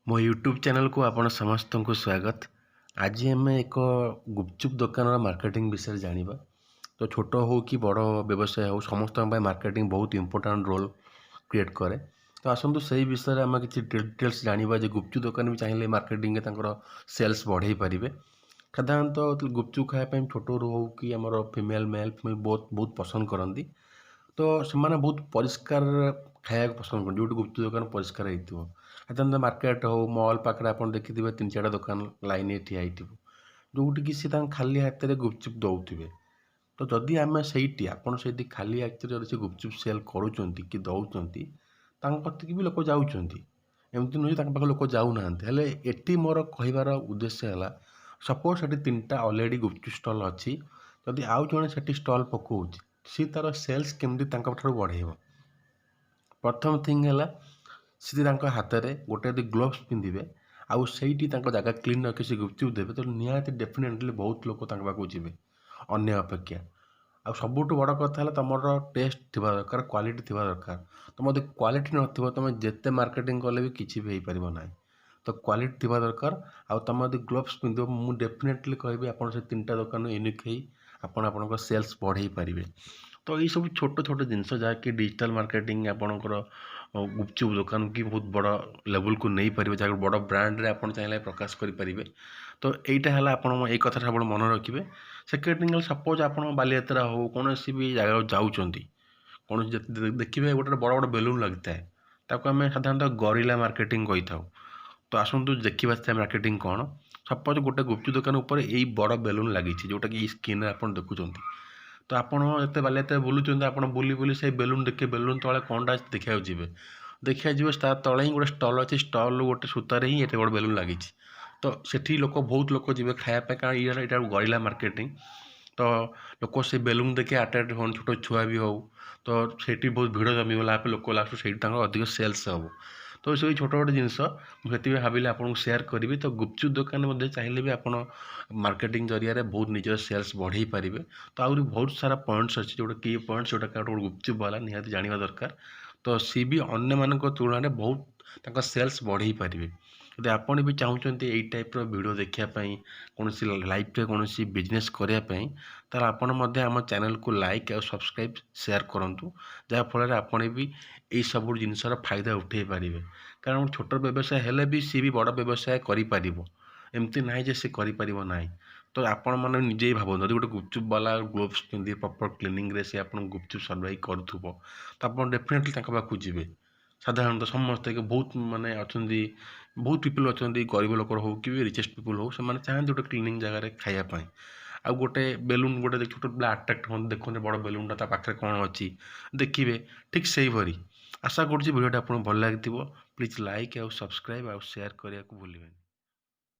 मो YouTube channel को आपण समस्त को स्वागत। आज आम एक गुपचुप दुकान मार्केटिंग विषय जानिबा। तो छोट हो कि बड़ व्यवसाय हो समस्त मार्केटिंग बहुत इंपोर्टेंट रोल क्रिएट करे। तो आसतु से विषय आम किसी डिटेल्स जानिबा जे गुपचुप दुकान भी चाहिए मार्केटिंग सेल्स बढ़े पारे। साधारणतः गुपचुप खायापी छोट रू हो कि आमर फीमेल मेल फीमेल बहुत बहुत पसंद करती। तो से बहुत परिष्कार खाया पसंद कर जो गुप्त दुकान परिष्कार हो साधारणतः मार्केट हो मॉल पाखे आप देखिए 3-4 दुकान लाइन ठिया जोटि कि सी खाली हाथ में गुपचुप दौथे। तो जदि आम से आपड़ से खाली हाथ से गुपचुप सेल करूँ कि दौरान कति भी लोक जाऊँच एमती नुहे लोक जाऊना एटी मोर कहबार उद्देश्य है सपोज से 3टा अलरेडी गुपचुप स्टल अच्छी जदि आउ जड़े से स्टल पकाऊँ सी तार सेल्स केमती बढ़ेब। प्रथम थिंग है सी हाथ में गोटे यदि ग्लोव्स पिंधे आउ से जगह क्लीन रखी से गुपचुप देवे तो निहाती डेफिनेटली बहुत लोग पाक जी अन्य अपेक्षा। आ सबुठ बड़ कथा है तुम टेस्ट थी दरकार क्वालिटी थी दरकार। तुम यदि क्वालिटी न तुम जिते मार्केटिंग कले भी किसी भी हो पार ना। तो क्वालिटी थी दरकार। आ तुम यदि ग्लोव्स पिंध मुझे डेफिनेटली कहि आप 3टा दुकान यूनिक हो सेल्स बढ़े पारे। तो ये सब छोट छोट जिनस जहाँकि डिजिटल मार्केटिंग आपणकर गुपचुप दुकान की बहुत बड़ लेवल को नहीं पारे जहाँ बड़ ब्रांड रे आप चाहिए प्रकाश करेंगे। तो यहीटा है आप कथा सब मन रखिए। सेकेंड थिंग सपोज आप बालीयात्रा हो कौन भी जगह जाऊँच कौन देखिए गोटे बड़ बड़ बेलून लगता है ताको आम साधारणतः गरिला मार्केटिंग कही था। तो आसतु देखा से मार्केटिंग कौन सपोज गोटे गुपचुप दुकान उपर यही बड़ बेलून लगी जोटा कि स्क्रीन आप देखुं। तो आपत बालियात्रा बुलूँ आप बुली बुली से बेलून देखिए बेलून तले कौनटा देखा जी तले ही गोटे स्टल अच्छी स्टल गोटे सूतार ही एत बड़ बेलून लगी। तो सेठी लोक बहुत लोक जी खायापी कारण ये गरिला मार्केटिंग। तो लोक से बेलून देखिए अट्राक्ट हो छोट छुआ भी हो तो सेठी बहुत भिड़ जमीगला लोक लास्ट से अधिक सेल्स हम। तो ये छोट छोट जिनस मुझे भाविले आपको सेयार करी। तो गुपचुप दुकान चाहिए भी आप मार्केटिंग जरिया बहुत निजर सेल्स बढ़े पारे। तो आहरी बहुत सारा पॉइंट्स अच्छी जोटा की पॉइंट्स जोटा गोटे गुपचुप वाला निहाती जाना दरकार। तो सी भी अन्य मान तुलन में बहुत सेल्स बढ़े पारे। यदि आपड़ भी चाहते यही टाइप वीडियो देखापी कौन लाइफ में कौन बिजनेस करने तार आपण आम चैनल को लाइक और सब्सक्राइब शेयर करूँ जहाँफल आपड़ भी यही सब जिनसर फायदा उठे पारे। कारण छोट व्यवसाय हेले भी सी भी बड़ व्यवसाय कर एमती ना जे सी कर ना। तो आपण मैंने निजे ही भावुँ गोटे गुपचुप वाला ग्लोव्स पिंधि प्रॉपर क्लीनिंग रे से आप गुपचुप सर्वाइव करूँ तो आप डेफिनेटली पाखु जी। साधारणतः समस्त बहुत माने अच्छा बहुत पीपल अच्छा गरीब लोक हो कि रिचेस्ट पीपल हो से चाहते गोटे क्लीनिंग जगह खायापी। आ गोटे बेलून गोटे छोट पिला आट्राक्ट हो देखते बड़ बेलूनटा पाखे कौन अच्छी देखिए ठीक से ही आशा करुँच वीडियोटा आपको भल लगी। प्लीज लाइक और सब्सक्राइब और शेयर करने को भूलें।